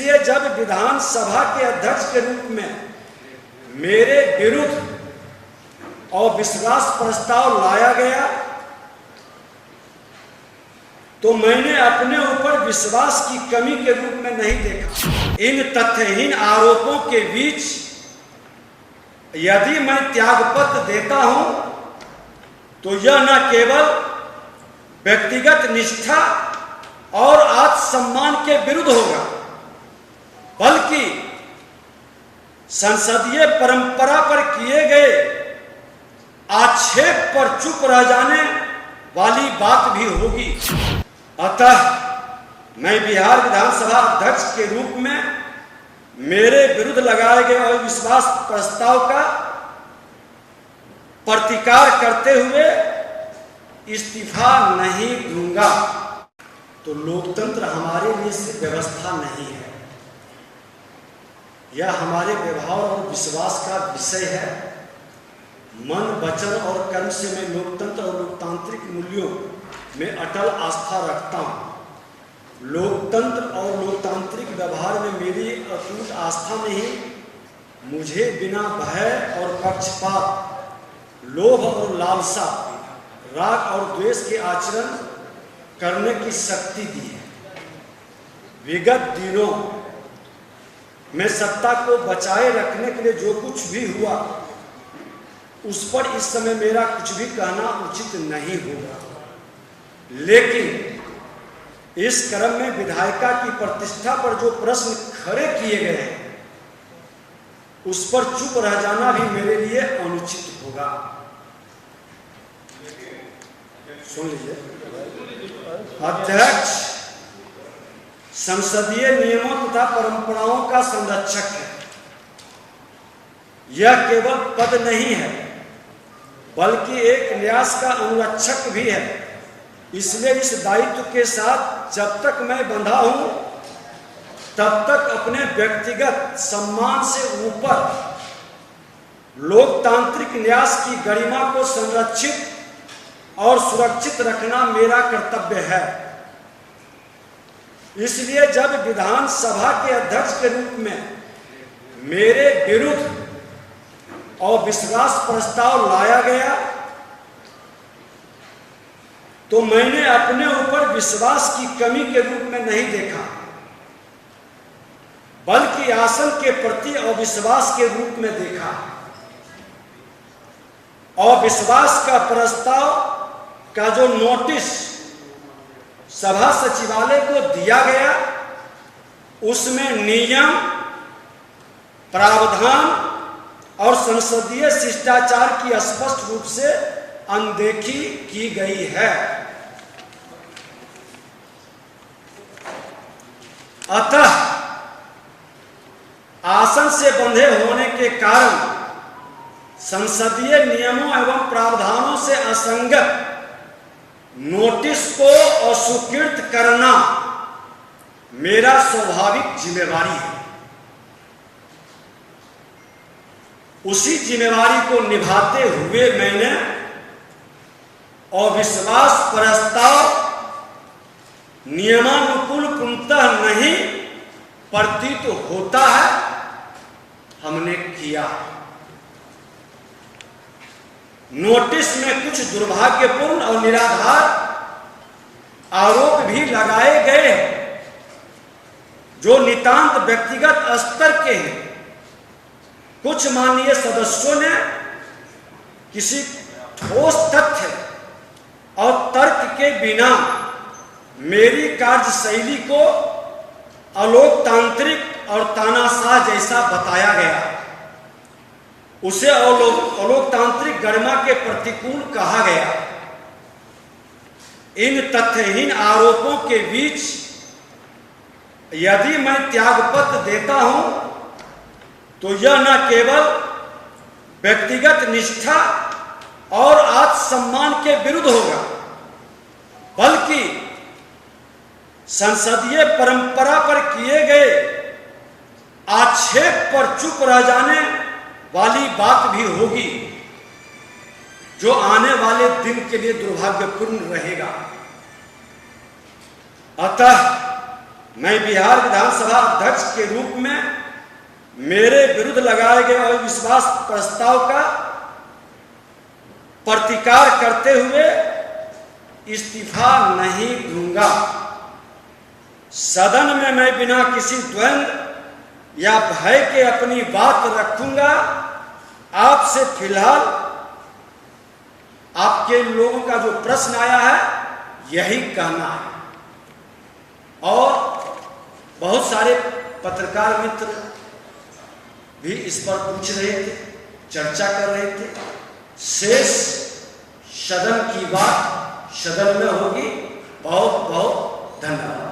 इसलिए जब विधानसभा के अध्यक्ष के रूप में मेरे विरुद्ध अविश्वास प्रस्ताव लाया गया तो मैंने अपने ऊपर विश्वास की कमी के रूप में नहीं देखा। इन तथ्यहीन आरोपों के बीच यदि मैं त्यागपत्र देता हूं तो यह न केवल व्यक्तिगत निष्ठा और आत्मसम्मान के विरुद्ध होगा, बल्कि संसदीय परंपरा पर किए गए आक्षेप पर चुप रह जाने वाली बात भी होगी। अतः मैं बिहार विधानसभा अध्यक्ष के रूप में मेरे विरुद्ध लगाए गए अविश्वास प्रस्ताव का प्रतिकार करते हुए इस्तीफा नहीं दूंगा। तो लोकतंत्र हमारे लिए सिर्फ व्यवस्था नहीं है, यह हमारे व्यवहार और विश्वास का विषय है। मन, वचन और कर्म से मैं लोकतंत्र और लोकतांत्रिक मूल्यों में अटल आस्था रखता हूं। लोकतंत्र और लोकतांत्रिक व्यवहार में मेरी अटूट आस्था में ही मुझे बिना भय और पक्षपात, लोभ और लालसा, राग और द्वेष के आचरण करने की शक्ति दी है। विगत दिनों में सत्ता को बचाए रखने के लिए जो कुछ भी हुआ उस पर इस समय मेरा कुछ भी कहना उचित नहीं होगा, लेकिन इस क्रम में विधायिका की प्रतिष्ठा पर जो प्रश्न खड़े किए गए हैं उस पर चुप रह जाना भी मेरे लिए अनुचित होगा। सुन लीजिए, अध्यक्ष संसदीय नियमों तथा परंपराओं का संरक्षक है। यह केवल पद नहीं है बल्कि एक न्यास का अनुरक्षक भी है। इसलिए इस दायित्व के साथ जब तक मैं बंधा हूं तब तक अपने व्यक्तिगत सम्मान से ऊपर लोकतांत्रिक न्यास की गरिमा को संरक्षित और सुरक्षित रखना मेरा कर्तव्य है। इसलिए जब विधानसभा के अध्यक्ष के रूप में मेरे विरुद्ध अविश्वास प्रस्ताव लाया गया तो मैंने अपने ऊपर विश्वास की कमी के रूप में नहीं देखा, बल्कि आसन के प्रति अविश्वास के रूप में देखा। अविश्वास का प्रस्ताव का जो नोटिस सभा सचिवालय को दिया गया उसमें नियम, प्रावधान और संसदीय शिष्टाचार की स्पष्ट रूप से अनदेखी की गई है। अतः आसन से बंधे होने के कारण संसदीय नियमों एवं प्रावधानों से असंगत नोटिस को अस्वीकृत करना मेरा स्वाभाविक जिम्मेवारी है। उसी जिम्मेवारी को निभाते हुए मैंने अविश्वास प्रस्ताव नियमानुकूल पूर्णतः नहीं प्रतीत होता है हमने किया। नोटिस में कुछ दुर्भाग्यपूर्ण और निराधार आरोप भी लगाए गए जो नितांत व्यक्तिगत स्तर के हैं। कुछ माननीय सदस्यों ने किसी ठोस तथ्य और तर्क के बिना मेरी कार्यशैली को अलोकतांत्रिक और तानाशाह जैसा बताया गया, उसे अलोकतांत्रिक गरिमा के प्रतिकूल कहा गया। इन तथ्यहीन आरोपों के बीच यदि मैं त्यागपत्र देता हूं तो यह न केवल व्यक्तिगत निष्ठा और आत्मसम्मान के विरुद्ध होगा, बल्कि संसदीय परंपरा पर किए गए आक्षेप पर चुप रह जाने वाली बात भी होगी, जो आने वाले दिन के लिए दुर्भाग्यपूर्ण रहेगा। अतः मैं बिहार विधानसभा अध्यक्ष के रूप में मेरे विरुद्ध लगाए गए अविश्वास प्रस्ताव का प्रतिकार करते हुए इस्तीफा नहीं दूंगा। सदन में मैं बिना किसी द्वंद्व या भय के अपनी बात रखूंगा। आपसे फिलहाल आपके लोगों का जो प्रश्न आया है यही कहना है। और बहुत सारे पत्रकार मित्र भी इस पर पूछ रहे थे, चर्चा कर रहे थे। शेष सदन की बात सदन में होगी। बहुत बहुत धन्यवाद।